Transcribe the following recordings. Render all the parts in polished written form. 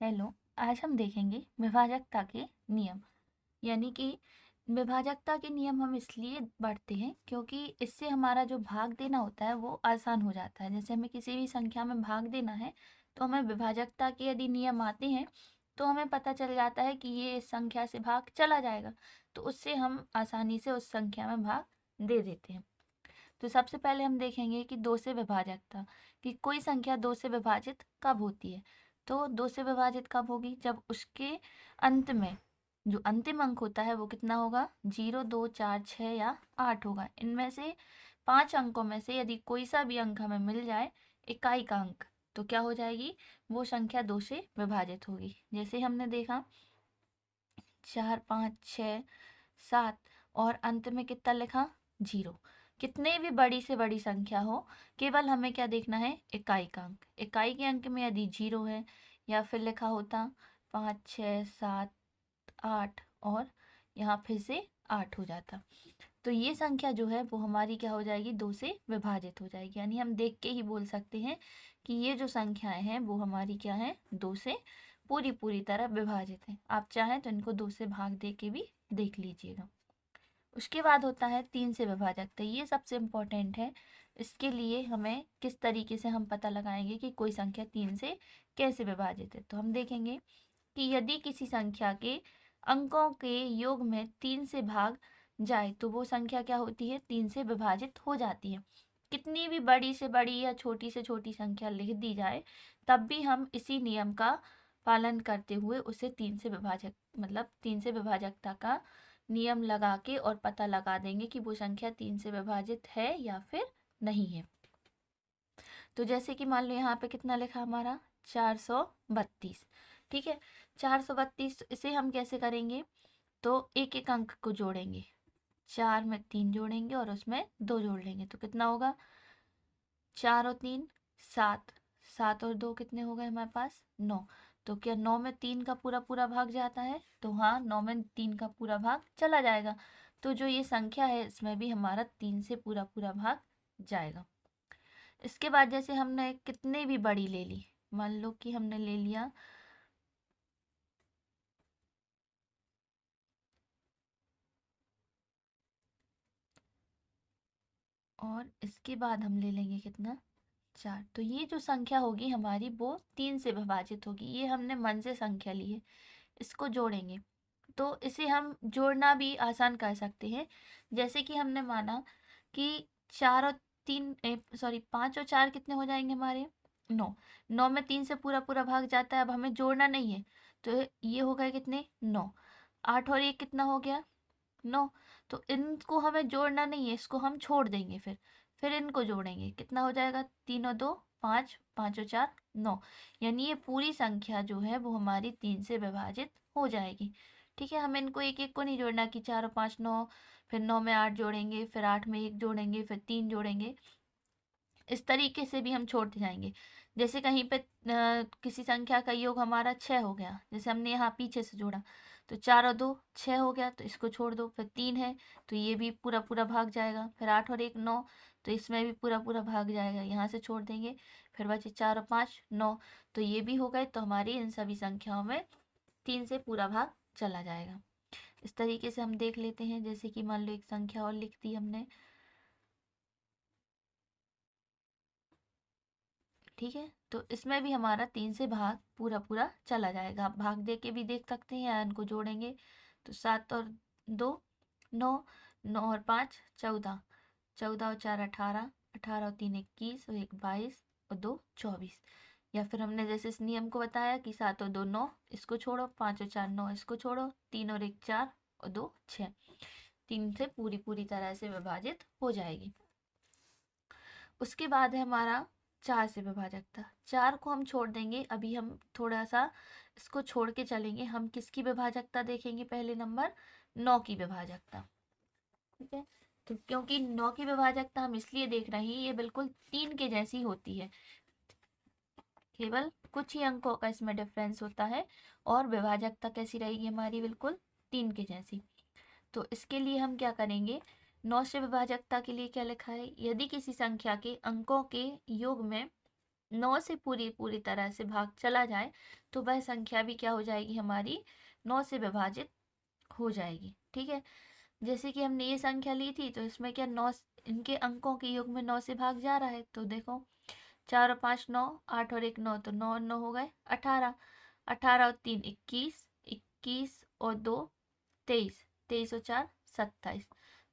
Hello. आज हम देखेंगे विभाजकता के नियम। यानी कि विभाजकता के नियम हम इसलिए पढ़ते हैं क्योंकि इससे हमारा जो भाग देना होता है वो आसान हो जाता है। जैसे हमें किसी भी संख्या में भाग देना है तो हमें विभाजकता के यदि नियम आते हैं तो हमें पता चल जाता है कि ये इस संख्या से भाग चला जाएगा, तो उससे हम आसानी से उस संख्या में भाग दे देते हैं। तो सबसे पहले हम देखेंगे कि दो से विभाजकता, कि कोई संख्या दो से विभाजित कब होती है। तो दो से विभाजित कब होगी, जब उसके अंत में जो अंतिम अंक होता है वो कितना होगा, 0, 2, 4, 6 या 8 होगा। इनमें से 5 अंकों में से यदि कोई सा भी अंक हमें मिल जाए, इकाई का अंक, तो क्या हो जाएगी, वो संख्या दो से विभाजित होगी। जैसे हमने देखा 4, 5, 6, 7 और अंत में कितना लिखा, 0। कितने भी बड़ी से बड़ी संख्या हो, केवल हमें क्या देखना है, इकाई का अंक। इकाई के अंक में यदि 0 है या फिर लिखा होता 5, 6, 7, 8 और यहाँ फिर से 8 हो जाता, तो ये संख्या जो है वो हमारी क्या हो जाएगी, दो से विभाजित हो जाएगी। यानी हम देख के ही बोल सकते हैं कि ये जो संख्याएं हैं वो हमारी क्या है, दो से पूरी पूरी तरह विभाजित है। आप चाहें तो इनको दो से भाग दे के भी देख लीजिएगा। उसके बाद होता है तीन से विभाजकता। ये सबसे इम्पोर्टेंट है। इसके लिए हमें किस तरीके से हम पता लगाएंगे कि कोई संख्या तीन से कैसे विभाजित है। तो हम देखेंगे कि यदि किसी संख्या के अंकों के योग में तीन से भाग जाए तो वो संख्या क्या होती है, तीन से विभाजित हो जाती है। कितनी भी बड़ी से बड़ी या छोटी से छोटी संख्या लिख दी जाए तब भी हम इसी नियम का पालन करते हुए उसे तीन से विभाजक, मतलब तीन से विभाजकता का नियम लगा के और पता लगा देंगे कि वो संख्या तीन से विभाजित है या फिर नहीं है। तो जैसे कि मान लो यहाँ पे कितना लिखा हमारा, 432। ठीक है, 432 इसे हम कैसे करेंगे, तो एक एक अंक को जोड़ेंगे। 4 में 3 जोड़ेंगे और उसमें 2 जोड़ लेंगे तो कितना होगा, 4 और 3 7, 7 और 2 कितने हो गए हमारे पास, 9। तो क्या 9 में 3 का पूरा पूरा भाग जाता है, तो हाँ 9 में 3 का पूरा भाग चला जाएगा। तो जो ये संख्या है इसमें भी हमारा 3 से पूरा पूरा भाग जाएगा। इसके बाद जैसे हमने कितने भी बड़ी ले ली, मान लो कि हमने ले लिया और इसके बाद हम ले लेंगे कितना, 4। तो ये जो संख्या होगी हमारी वो तीन से विभाजित होगी। ये हमने मन से संख्या ली है, इसको जोड़ेंगे तो इसे हम जोड़ना भी आसान कर सकते हैं। जैसे कि हमने माना कि 4 और 3 सॉरी 5 और 4 कितने हो जाएंगे हमारे, 9। 9 में 3 से पूरा पूरा भाग जाता है, अब हमें जोड़ना नहीं है तो ये हो गए कितने, 9। 8 और 1 कितना हो गया, 9। तो इनको हमें जोड़ना नहीं है, इसको हम छोड़ देंगे। फिर इनको जोड़ेंगे, कितना हो जाएगा, 3 और 2 5, 5 और 4 9। यानी ये पूरी संख्या जो है वो हमारी तीन से विभाजित हो जाएगी। ठीक है, हमें इनको एक एक को नहीं जोड़ना कि 4 और 5 9, फिर 9 में 8 जोड़ेंगे, फिर 8 में 1 जोड़ेंगे, फिर 3 जोड़ेंगे। इस तरीके से भी हम छोड़ते जाएंगे। जैसे कहीं पे किसी संख्या का योग हमारा 6 हो गया, जैसे हमने यहाँ पीछे से जोड़ा, तो 4 और 2 6 हो गया, तो इसको छोड़ दो। फिर 3 है तो ये भी पूरा पूरा भाग जाएगा। फिर 8 और 1 9, तो इसमें भी पूरा पूरा भाग जाएगा, यहाँ से छोड़ देंगे। फिर बचे 4 और 5 9, तो ये भी हो गए। तो हमारी इन सभी संख्याओं में तीन से पूरा भाग चला जाएगा। इस तरीके से हम देख लेते हैं। जैसे कि मान लो एक संख्या और लिख दी हमने, ठीक है, तो इसमें भी हमारा तीन से भाग पूरा पूरा चला जाएगा। आप भाग दे के भी देख सकते हैं या इनको जोड़ेंगे तो 7 और 2 9, 9 और 5 14, 14 और 4 18, 18 और 3 21 और 1 22 और 2 24। या फिर हमने जैसे इस नियम को बताया कि 7 और 2 9, इसको छोड़ो, 5 और 4 9, इसको छोड़ो, 3 और 1 4 और 2 6। तीन से पूरी पूरी तरह से विभाजित हो जाएगी। उसके बाद है हमारा चार से विभाजकता। चार को हम छोड़ देंगे, अभी हम थोड़ा सा इसको छोड़ के चलेंगे। हम किसकी विभाजकता देखेंगे, पहले नंबर 9 की विभाजकता। ठीक है, तो क्योंकि 9 की विभाजकता हम इसलिए देख रहे हैं, ये बिल्कुल 3 के जैसी होती है, केवल कुछ ही अंकों का इसमें डिफरेंस होता है। और विभाजकता कैसी रहेगी हमारी, बिल्कुल 3 के जैसी। तो इसके लिए हम क्या करेंगे, 9 से विभाजकता के लिए क्या लिखा है, यदि किसी संख्या के अंकों के योग में 9 से पूरी तरह से भाग चला जाए तो वह संख्या भी क्या हो जाएगी, हमारी 9 से विभाजित हो जाएगी। ठीक है, जैसे कि हमने ये संख्या ली थी तो इसमें क्या 9, इनके अंकों के योग में 9 से भाग जा रहा है, तो देखो 4 और 5 9, 8 और 1 9, तो 9 और 9 हो गए 18, 18 और 3 21, 21 और 2 23, 23 और 4 27।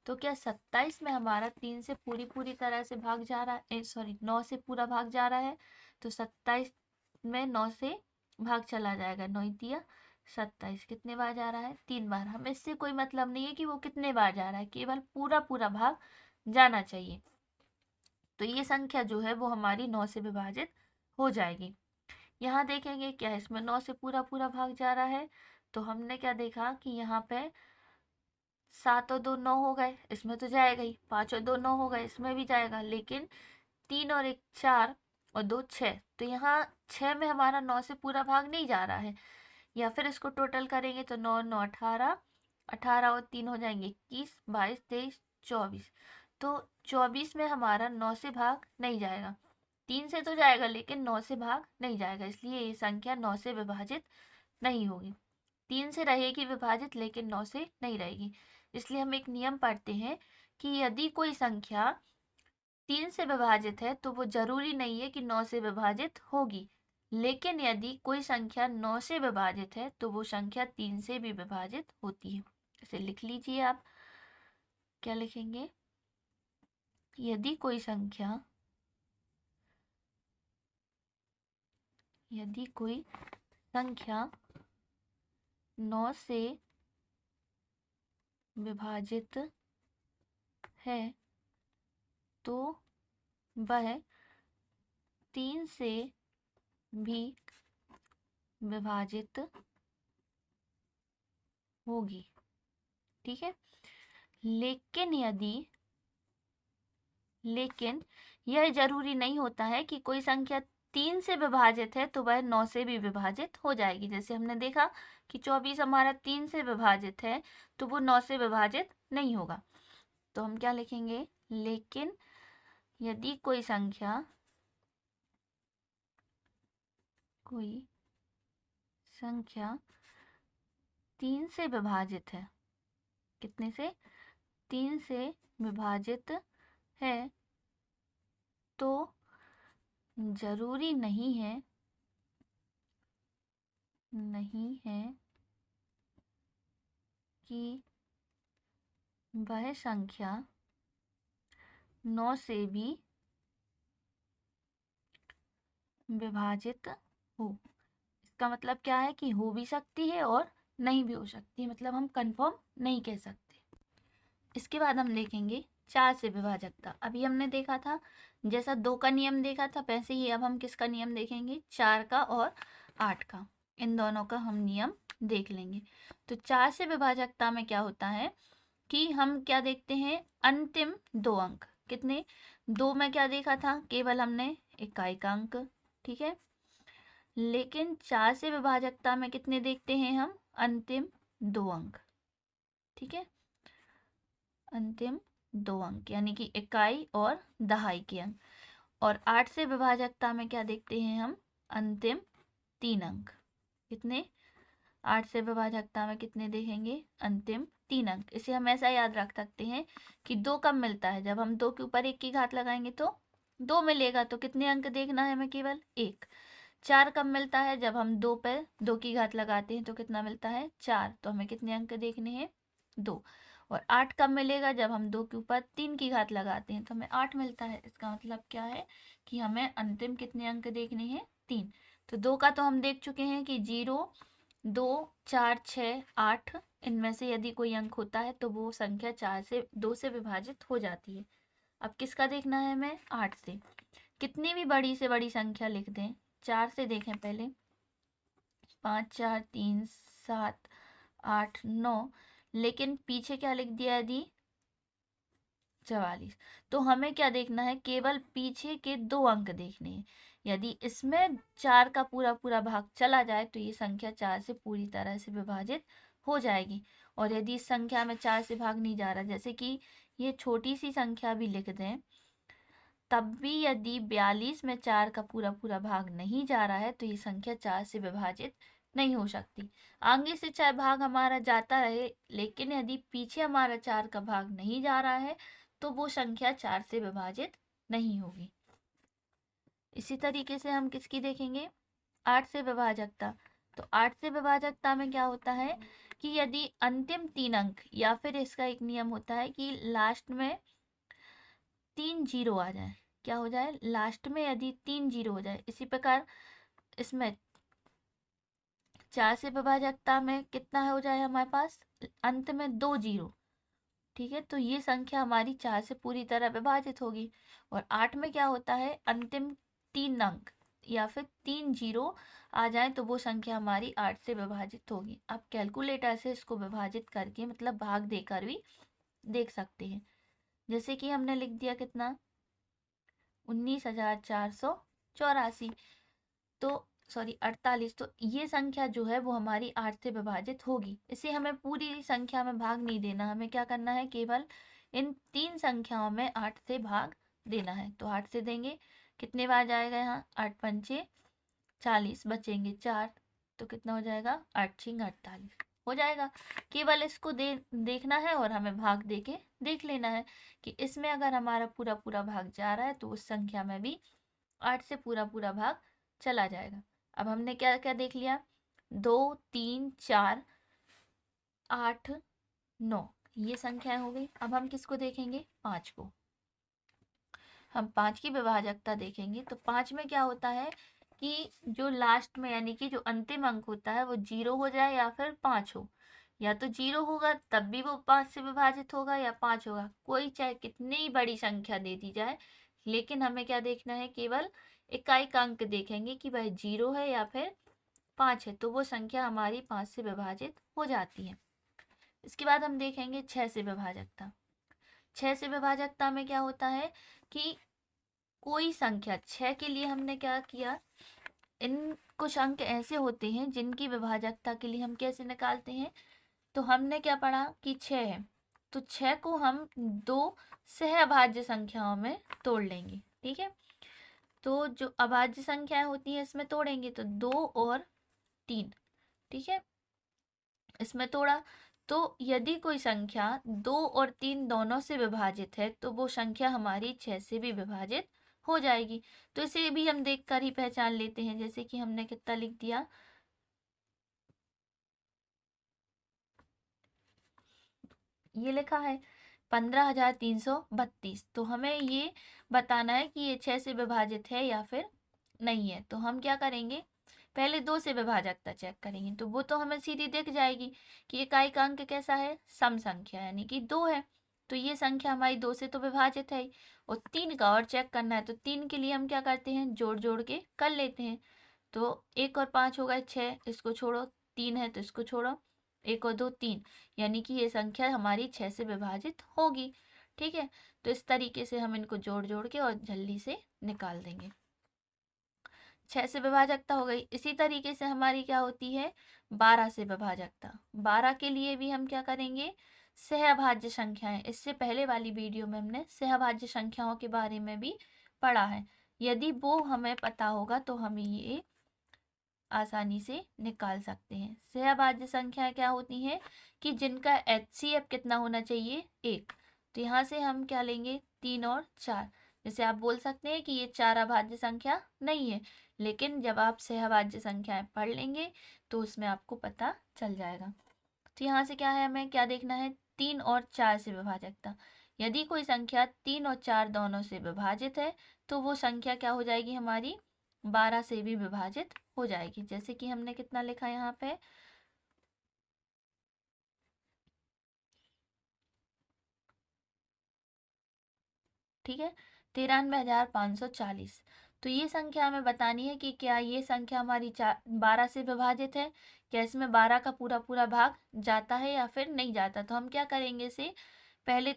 तो क्या 27 में हमारा 3 से पूरी तरह से भाग जा रहा है, सॉरी 9 से पूरा भाग जा रहा है, तो 27 में 9 से भाग चला जाएगा, 9 दिया 27। कितने बार जा रहा है, 3 बार। हमें इससे कोई मतलब नहीं है कि वो कितने बार जा रहा है, केवल पूरा भाग जाना चाहिए। तो ये संख्या जो है वो हमारी 9 से विभाजित हो जाएगी। यहाँ देखेंगे क्या इसमें 9 से पूरा भाग जा रहा है, तो हमने क्या देखा कि यहाँ पे 7 और 2 9 हो गए, इसमें तो जाएगा ही। 5 और 2 9 हो गए, इसमें भी जाएगा। लेकिन 3 और 1 4 और 2 6, तो यहाँ 6 में हमारा 9 से पूरा भाग नहीं जा रहा है। या फिर इसको टोटल करेंगे तो 9 9 18, 18 और 3 हो जाएंगे 21, 22 23 24। तो 24 में हमारा 9 से भाग नहीं जाएगा, 3 से तो जाएगा लेकिन 9 से भाग नहीं जाएगा, इसलिए ये संख्या 9 से विभाजित नहीं होगी। 3 से रहेगी विभाजित लेकिन 9 से नहीं रहेगी। इसलिए हम एक नियम पढ़ते हैं कि यदि कोई संख्या 3 से विभाजित है तो वो जरूरी नहीं है कि 9 से विभाजित होगी, लेकिन यदि कोई संख्या 9 से विभाजित है तो वो संख्या 3 से भी विभाजित होती है। इसे लिख लीजिए आप, क्या लिखेंगे, यदि कोई संख्या 9 से विभाजित है तो वह 3 से भी विभाजित होगी। ठीक है, लेकिन यह जरूरी नहीं होता है कि कोई संख्या 3 से विभाजित है तो वह 9 से भी विभाजित हो जाएगी। जैसे हमने देखा कि 24 हमारा 3 से विभाजित है तो वो 9 से विभाजित नहीं होगा। तो हम क्या लिखेंगे, लेकिन यदि कोई संख्या 3 से विभाजित है, कितने से, 3 से विभाजित है, तो जरूरी नहीं है कि वह संख्या 9 से भी विभाजित हो। इसका मतलब क्या है कि हो भी सकती है और नहीं भी हो सकती है, मतलब हम कंफर्म नहीं कह सकते। इसके बाद हम देखेंगे 4 से विभाजकता। अभी हमने देखा था, जैसा 2 का नियम देखा था वैसे ही अब हम किसका नियम देखेंगे, 4 का और 8 का। इन दोनों का हम नियम देख लेंगे। तो 4 से विभाजकता में क्या होता है कि हम क्या देखते हैं, अंतिम 2 अंक। कितने, 2 में क्या देखा था, केवल हमने इकाई का अंक। ठीक है, लेकिन 4 से विभाजकता में कितने देखते हैं हम, अंतिम 2 अंक। ठीक है, अंतिम 2 अंक यानी कि इकाई और दहाई के अंक। और 8 से विभाजकता में क्या देखते हैं हम, अंतिम 3 अंक। कितने, 8 से विभाजकता में कितने देखेंगे, अंतिम 3 अंक। इसे हम ऐसा याद रख सकते हैं कि 2 कब मिलता है, जब हम 2 के ऊपर 1 की घात लगाएंगे तो 2 मिलेगा, तो कितने अंक देखना है हमें, केवल 1। 4 कब मिलता है, जब हम 2 पर 2 की घात लगाते हैं तो कितना मिलता है, 4, तो हमें कितने अंक देखने हैं, 2। और 8 कब मिलेगा, जब हम 2 के ऊपर 3 की घात लगाते हैं तो हमें 8 मिलता है। इसका मतलब क्या है कि हमें अंतिम कितने अंक देखने हैं, 3। तो 2 का तो हम देख चुके हैं कि 0 2 4 6 8, इनमें से यदि कोई अंक होता है तो वो संख्या 2 से विभाजित हो जाती है। अब किसका देखना है हमें, 8 से। कितनी भी बड़ी से बड़ी संख्या लिख दें, 4 से देखें पहले, 5 4 3 7 8 9, लेकिन पीछे क्या लिख दिया यदि, 44, तो हमें क्या देखना है, केवल पीछे के 2 अंक देखने हैं। यदि इसमें 4 का पूरा भाग चला जाए तो ये संख्या 4 से पूरी तरह से विभाजित हो जाएगी। और यदि इस संख्या में 4 से भाग नहीं जा रहा, जैसे कि ये छोटी सी संख्या भी लिख दें, तब भी यदि 42 में 4 का पूरा पूरा भाग नहीं जा रहा है तो ये संख्या 4 से विभाजित नहीं हो सकती। आगे से चाहे भाग हमारा जाता रहे, लेकिन यदि पीछे हमारा 4 का भाग नहीं जा रहा है तो वो संख्या 4 से विभाजित नहीं होगी। इसी तरीके से हम किसकी देखेंगे, 8 से विभाजकता। तो 8 से विभाजकता में क्या होता है कि यदि अंतिम 3 अंक, या फिर इसका एक नियम होता है कि लास्ट में 3 जीरो आ जाए। क्या हो जाए, लास्ट में यदि 3 जीरो हो जाए। इसी प्रकार इसमें 4 से विभाजकता में कितना हो जाए हमारे पास, अंत में 2 जीरो। ठीक है, तो ये संख्या हमारी 4 से पूरी तरह विभाजित होगी। और 8 में क्या होता है, अंतिम 3 अंक या फिर 3 जीरो आ जाए तो वो संख्या हमारी 8 से विभाजित होगी। आप कैलकुलेटर से इसको विभाजित करके मतलब भाग देकर भी देख सकते हैं। जैसे कि हमने लिख दिया कितना, 19,484, तो सॉरी 48। तो ये संख्या जो है वो हमारी 8 से विभाजित होगी। इसे हमें पूरी संख्या में भाग नहीं देना, हमें क्या करना है, केवल इन 3 संख्याओं में 8 से भाग देना है। तो 8 से देंगे, कितने बार जाएगा यहाँ, 8 पंचे 40, बचेंगे 4, तो कितना हो जाएगा, 8 छिंग 48 हो जाएगा। केवल इसको देखना है और हमें भाग दे के देख लेना है कि इसमें अगर हमारा पूरा पूरा भाग जा रहा है तो उस संख्या में भी 8 से पूरा पूरा भाग चला जाएगा। अब हमने क्या क्या देख लिया, 2 3 4 8 9, ये संख्याएं हो गई। अब हम किसको देखेंगे, 5 को। हम 5 की विभाजकता देखेंगे तो 5 में क्या होता है कि जो लास्ट में यानी कि जो अंतिम अंक होता है वो 0 हो जाए या फिर 5 हो। या तो 0 होगा तब भी वो 5 से विभाजित होगा, या 5 होगा, कोई चाहे कितनी बड़ी संख्या दे दी जाए, लेकिन हमें क्या देखना है, केवल इकाई का अंक देखेंगे कि वह 0 है या फिर 5 है, तो वो संख्या हमारी 5 से विभाजित हो जाती है। इसके बाद हम देखेंगे 6 से विभाजकता। 6 से विभाजकता में क्या होता है कि कोई संख्या, 6 के लिए हमने क्या किया, इन कुछ अंक ऐसे होते हैं जिनकी विभाजकता के लिए हम कैसे निकालते हैं। तो हमने क्या पढ़ा कि 6 है, तो 6 को हम 2 सहअभाज्य संख्याओं में तोड़ लेंगे। ठीक है, तो जो अभाज्य संख्याएं होती हैं इसमें तोड़ेंगे तो 2 और 3। ठीक है, इसमें तोड़ा, तो यदि कोई संख्या 2 और 3 दोनों से विभाजित है तो वो संख्या हमारी 6 से भी विभाजित हो जाएगी। तो इसे भी हम देखकर ही पहचान लेते हैं। जैसे कि हमने कितना लिख दिया, ये लिखा है 15,332। तो हमें ये बताना है कि ये 6 से विभाजित है या फिर नहीं है। तो हम क्या करेंगे, पहले 2 से विभाजकता चेक करेंगे, तो वो तो हमें सीधी दिख जाएगी कि इकाई का अंक कैसा है, सम संख्या यानी कि 2 है। तो ये संख्या हमारी 2 से तो विभाजित है ही। और 3 का और चेक करना है, तो 3 के लिए हम क्या करते हैं, जोड़ जोड़ के कर लेते हैं। तो 1 और 5 हो गए 6, इसको छोड़ो, 3 है तो इसको छोड़ो, 1 और 2 3, यानी कि ये संख्या हमारी 6 से विभाजित होगी। ठीक है, तो इस तरीके से हम इनको जोड़ जोड़ के और जल्दी से निकाल देंगे। 6 से विभाजकता हो गई। इसी तरीके से हमारी क्या होती है, 12 से विभाजकता। 12 के लिए भी हम क्या करेंगे, सहअभाज्य संख्याएं। इससे पहले वाली वीडियो में हमने सहअभाज्य संख्याओं के बारे में भी पढ़ा है। यदि वो हमें पता होगा तो हम ये आसानी से निकाल सकते हैं। सहअभाज्य संख्याएं क्या होती हैं कि जिनका HCF कितना होना चाहिए, 1। तो यहाँ से हम क्या लेंगे, 3 और 4। जैसे आप बोल सकते हैं कि ये 4 अभाज्य संख्या नहीं है, लेकिन जब आप सहअभाज्य संख्याएं पढ़ लेंगे तो उसमें आपको पता चल जाएगा। तो यहाँ से क्या है, हमें क्या देखना है, 3 और 4 से विभाजकता। यदि कोई संख्या 3 और 4 दोनों से विभाजित है तो वो संख्या क्या हो जाएगी, हमारी 12 से भी विभाजित हो जाएगी। जैसे कि हमने कितना लिखा यहाँ पे, ठीक है, 93,540। तो ये संख्या हमें बतानी है कि क्या ये संख्या हमारी 12 से विभाजित है, क्या इसमें 12 का पूरा पूरा भाग जाता है या फिर नहीं जाता। तो हम क्या करेंगे, इसे पहले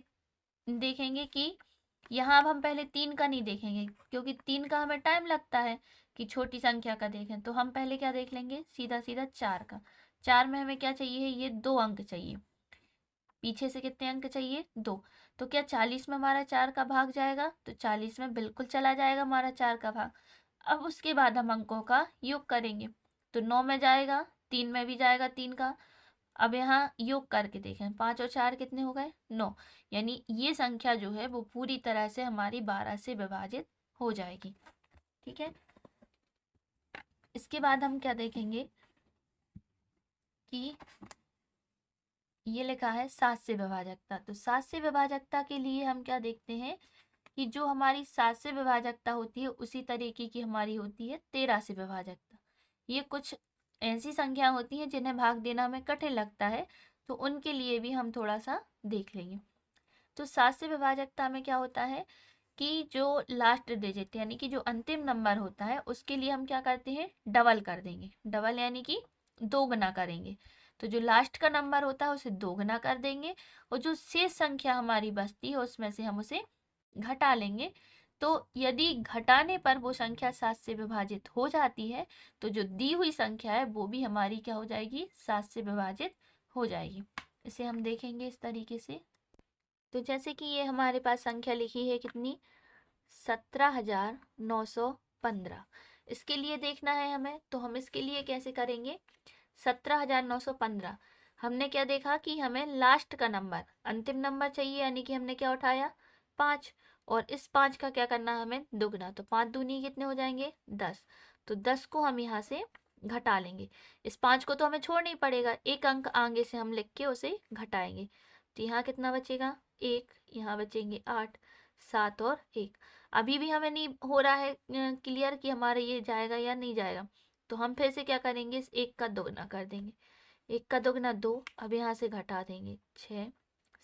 देखेंगे कि यहाँ अब हम पहले 3 का नहीं देखेंगे, क्योंकि 3 का हमें टाइम लगता है कि छोटी संख्या का देखें। तो हम पहले क्या देख लेंगे, सीधा सीधा 4 का। 4 में हमें क्या चाहिए, ये 2 अंक चाहिए। पीछे से कितने अंक चाहिए, 2। तो क्या 40 में हमारा 4 का भाग जाएगा, तो 40 में बिल्कुल चला जाएगा हमारा 4 का भाग। अब उसके बाद हम अंकों का योग करेंगे, तो 9 में जाएगा, 3 में भी जाएगा 3 का। अब यहाँ योग करके देखें, 5 और 4 कितने हो गए, 9। यानी ये संख्या जो है वो पूरी तरह से हमारी 12 से विभाजित हो जाएगी। ठीक है, इसके बाद हम क्या देखेंगे कि ये लिखा है 7 से विभाजकता। तो 7 से विभाजकता के लिए हम क्या देखते हैं कि जो हमारी 7 से विभाजकता होती है उसी तरीके की हमारी होती है 13 से विभाजकता। ये कुछ ऐसी संख्या होती हैं जिन्हें भाग देना हमें कठिन लगता है, तो उनके लिए भी हम थोड़ा सा देख लेंगे। तो 7 से विभाजकता में क्या होता है कि जो लास्ट डिजिट यानी कि जो अंतिम नंबर होता है उसके लिए हम क्या करते हैं, डबल कर देंगे। डबल यानी कि 2 गुना करेंगे। तो जो लास्ट का नंबर होता है उसे 2 गुना कर देंगे, और जो शेष संख्या हमारी बचती है उसमें से हम उसे घटा लेंगे। तो यदि घटाने पर वो संख्या 7 से विभाजित हो जाती है तो जो दी हुई संख्या है वो भी हमारी क्या हो जाएगी, 7 से विभाजित हो जाएगी। इसे हम देखेंगे इस तरीके से। तो जैसे कि ये हमारे पास संख्या लिखी है कितनी, 17,915। इसके लिए देखना है हमें, तो हम इसके लिए कैसे करेंगे, 17,915 हमने क्या देखा कि हमें लास्ट का नंबर अंतिम नंबर चाहिए, यानी कि हमने क्या उठाया, 5। और इस 5 का क्या करना है हमें, दुगना। तो 5 दूनी कितने हो जाएंगे, 10। तो 10 को हम यहाँ से घटा लेंगे। इस 5 को तो हमें छोड़ना ही पड़ेगा, एक अंक आगे से हम लिख के उसे घटाएंगे। तो यहाँ कितना बचेगा, 1। यहाँ बचेंगे 8, 7 और 1। अभी भी हमें नहीं हो रहा है क्लियर कि हमारा ये जाएगा या नहीं जाएगा। तो हम फिर से क्या करेंगे, इस 1 का दोगुना कर देंगे। 1 का दोगुना 2, अब यहाँ से घटा देंगे 6,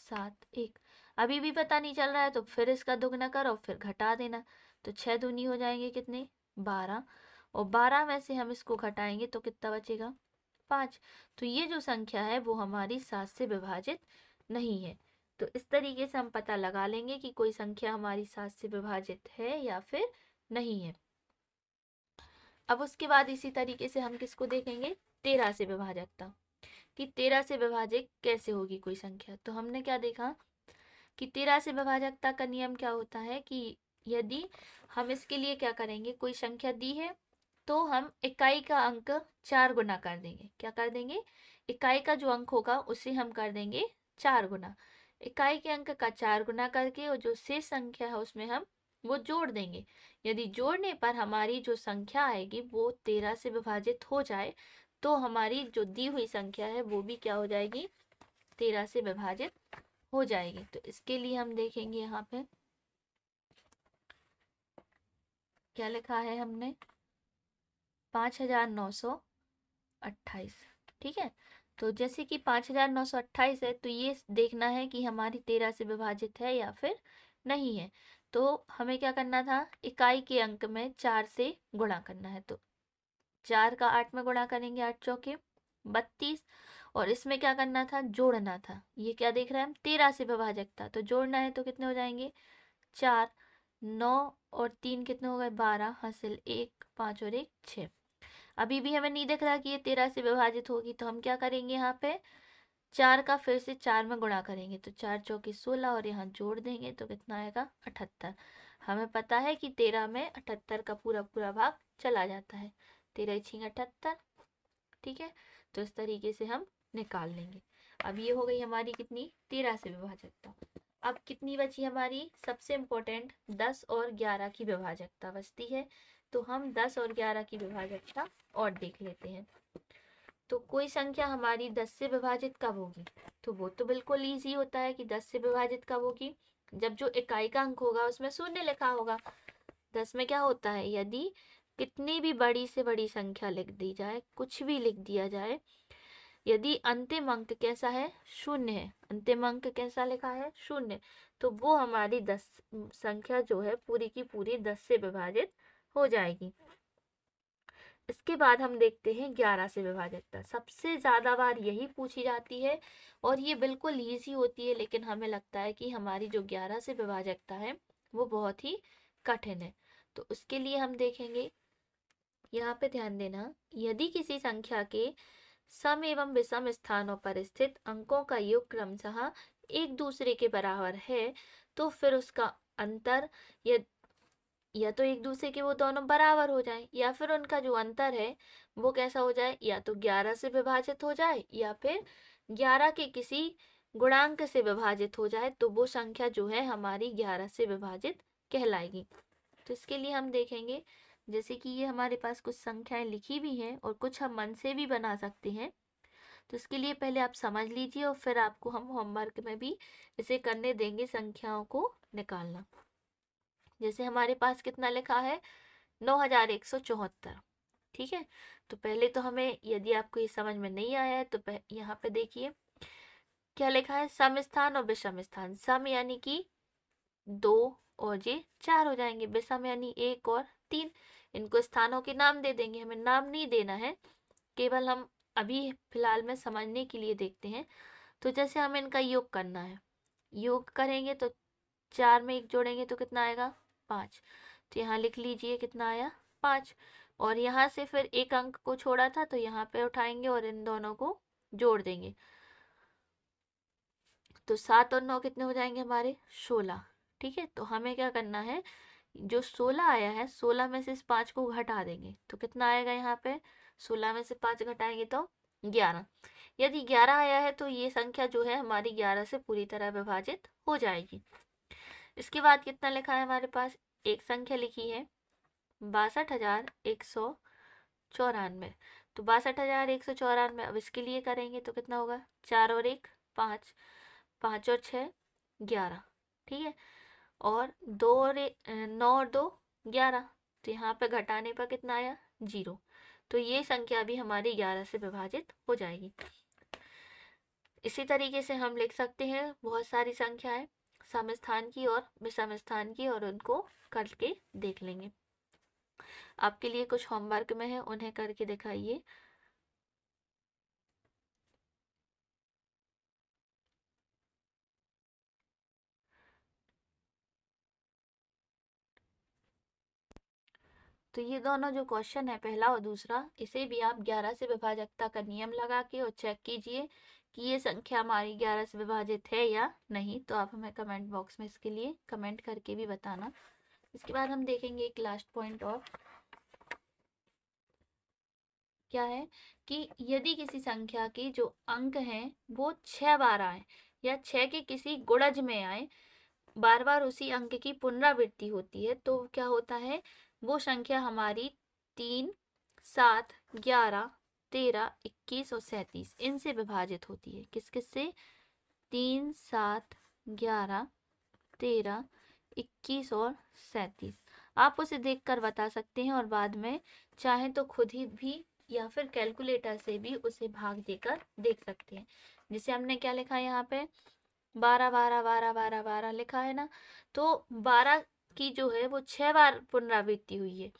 7, 1। अभी भी पता नहीं चल रहा है तो फिर इसका दोगुना करो फिर घटा देना। तो 6 दूनी हो जाएंगे कितने, 12। और 12 में से हम इसको घटाएंगे तो कितना बचेगा, 5। तो ये जो संख्या है वो हमारी 7 से विभाजित नहीं है। तो इस तरीके से हम पता लगा लेंगे कि कोई संख्या हमारी 7 से विभाजित है या फिर नहीं है। अब उसके बाद इसी तरीके से हम किसको देखेंगे, 13 से विभाजकता, कि 13 से विभाजित कैसे होगी कोई संख्या। तो हमने क्या देखा कि 13 से विभाजकता का नियम क्या होता है कि यदि हम इसके लिए क्या करेंगे, कोई संख्या दी है तो हम इकाई का अंक 4 गुना कर देंगे। क्या कर देंगे, इकाई का जो अंक होगा उसे हम कर देंगे 4 गुना। इकाई के अंक का 4 गुना करके और जो शेष संख्या है उसमें हम वो जोड़ देंगे। यदि जोड़ने पर हमारी जो संख्या आएगी वो 13 से विभाजित हो जाए तो हमारी जो दी हुई संख्या है वो भी क्या हो जाएगी, 13 से विभाजित हो जाएगी। तो इसके लिए हम देखेंगे यहाँ पे क्या लिखा है हमने, 5,928। ठीक है, तो जैसे कि 5,928 है तो ये देखना है कि हमारी 13 से विभाजित है या फिर नहीं है। तो हमें क्या करना था, इकाई के अंक में 4 से गुणा करना है। तो 4 का 8 में गुणा करेंगे, 8 चौके 32। और इसमें क्या करना था, जोड़ना था। ये क्या देख रहे हैं हम, 13 से विभाजक था तो जोड़ना है। तो कितने हो जाएंगे, 4, 9 और 3 कितने हो गए, 12, हासिल 1, 5 और 1 6। अभी भी हमें नहीं दिख रहा कि ये 13 से विभाजित होगी, तो हम क्या करेंगे, यहाँ पे 4 का फिर से 4 में गुणा करेंगे। तो 4 चौके 16 और यहाँ जोड़ देंगे तो कितना आएगा, 78। हमें पता है कि 13 में 78 का पूरा पूरा भाग चला जाता है, 13 छिंग 78। ठीक है, तो इस तरीके से हम निकाल लेंगे। अब ये हो गई हमारी कितनी, 13 से विभाजकता। अब कितनी बची हमारी, सबसे इम्पोर्टेंट 10 और 11 की विभाजकता बचती है। तो हम 10 और 11 की विभाजकता और देख लेते हैं। तो कोई संख्या हमारी 10 से विभाजित कब होगी, तो वो तो बिल्कुल ईजी होता है कि 10 से विभाजित कब होगी, जब जो इकाई का अंक होगा उसमें शून्य लिखा होगा। 10 में क्या होता है, यदि कितनी भी बड़ी से बड़ी संख्या लिख दी जाए, कुछ भी लिख दिया जाए, यदि अंतिम अंक कैसा है, शून्य है, अंतिम अंक कैसा लिखा है, शून्य, तो वो हमारी 10 संख्या जो है पूरी की पूरी 10 से विभाजित हो जाएगी। इसके बाद हम देखते हैं 11 से विभाजकता। सबसे ज्यादा बार यही पूछी जाती है और ये बिल्कुल ईजी होती है, लेकिन हमें लगता है कि हमारी जो 11 से विभाजकता है वो बहुत ही कठिन है। तो उसके लिए हम देखेंगे, यहाँ पे ध्यान देना, यदि किसी संख्या के सम एवं विषम स्थानों पर स्थित अंकों का योग क्रमशः एक दूसरे के बराबर है तो फिर उसका अंतर या तो एक दूसरे के वो दोनों बराबर हो जाए, या फिर उनका जो अंतर है वो कैसा हो जाए, या तो 11 से विभाजित हो जाए या फिर 11 के किसी गुणांक से विभाजित हो जाए, तो वो संख्या जो है हमारी 11 से विभाजित कहलाएगी। तो इसके लिए हम देखेंगे, जैसे कि ये हमारे पास कुछ संख्याएं लिखी भी हैं और कुछ हम मन से भी बना सकते हैं। तो इसके लिए पहले आप समझ लीजिए और फिर आपको हम होमवर्क में भी इसे करने देंगे, संख्याओं को निकालना। जैसे हमारे पास कितना लिखा है, 9174। ठीक है, तो पहले तो हमें, यदि आपको ये समझ में नहीं आया है तो यहाँ पे देखिए क्या लिखा है, सम स्थान और विषम स्थान। सम यानी कि 2 और ये 4 हो जाएंगे, विषम यानी 1 और 3। इनको स्थानों के नाम दे देंगे, हमें नाम नहीं देना है, केवल हम अभी फिलहाल में समझने के लिए देखते हैं। तो जैसे हमें इनका योग करना है, योग करेंगे तो 4 में 1 जोड़ेंगे तो कितना आएगा, 5। तो यहाँ लिख लीजिए कितना आया, 5। और यहाँ से फिर एक अंक को छोड़ा था तो यहाँ पे उठाएंगे और इन दोनों को जोड़ देंगे, तो 7 और 9 कितने हो जाएंगे हमारे, 16। ठीक है, तो हमें क्या करना है, जो 16 आया है 16 में से इस 5 को घटा देंगे तो कितना आएगा, यहाँ पे 16 में से 5 घटाएंगे तो 11। यदि 11 आया है तो ये संख्या जो है हमारी 11 से पूरी तरह विभाजित हो जाएगी। इसके बाद कितना लिखा है हमारे पास, एक संख्या लिखी है 62,194। तो 62,194, अब इसके लिए करेंगे तो कितना होगा, 4 और 1 5, 5 और 6 11। ठीक है, और 2 और 9 और 2 11। तो यहाँ पे घटाने पर कितना आया, 0। तो ये संख्या भी हमारी 11 से विभाजित हो जाएगी। इसी तरीके से हम लिख सकते हैं बहुत सारी संख्याएं सम स्थान की और विषम स्थान की, और उनको करके देख लेंगे। आपके लिए कुछ होमवर्क में है, उन्हें करके दिखाइए। तो ये दोनों जो क्वेश्चन है, पहला और दूसरा, इसे भी आप 11 से विभाजकता का नियम लगा के और चेक कीजिए कि ये संख्या हमारी 11 से विभाजित है या नहीं। तो आप हमें कमेंट बॉक्स में इसके लिए कमेंट करके भी बताना। इसके बाद हम देखेंगे एक लास्ट पॉइंट और, क्या है कि यदि किसी संख्या के जो अंक हैं वो 6 बार आए या 6 के किसी गुणज में आए, बार बार उसी अंक की पुनरावृत्ति होती है, तो क्या होता है, वो संख्या हमारी 3, 7, 11, 13, 21 और 37 इनसे विभाजित होती है। किस किस से, 3, 7, 11, 13, 21 और 37। आप उसे देखकर बता सकते हैं और बाद में चाहें तो खुद ही भी या फिर कैलकुलेटर से भी उसे भाग देकर देख सकते हैं। जैसे हमने क्या लिखा है यहाँ पे, 12 12 12 12 12 लिखा है ना, तो 12 की जो है वो 6 बार पुनरावृत्ति हुई है।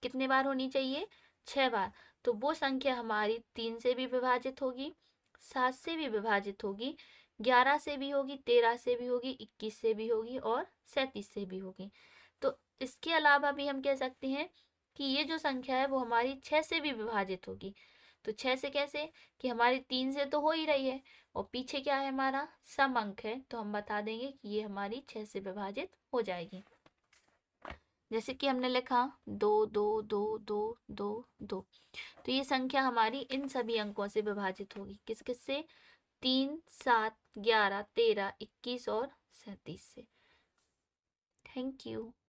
कितने बार होनी चाहिए, 6 बार। तो वो संख्या हमारी 3 से भी विभाजित होगी, 7 से भी विभाजित होगी, 11 से भी होगी, 13 से भी होगी, 21 से भी होगी और 37 से भी होगी। तो इसके अलावा भी हम कह सकते हैं कि ये जो संख्या है वो हमारी 6 से भी विभाजित होगी। तो 6 से कैसे, कि हमारी 3 से तो हो ही रही है और पीछे क्या है, हमारा सम अंक है, तो हम बता देंगे कि ये हमारी 6 से विभाजित हो जाएगी। जैसे कि हमने लिखा 2 2 2 2 2 2, तो ये संख्या हमारी इन सभी अंकों से विभाजित होगी। किस किस से, 3, 7, 11, 13, 21 और 37 से। Thank you.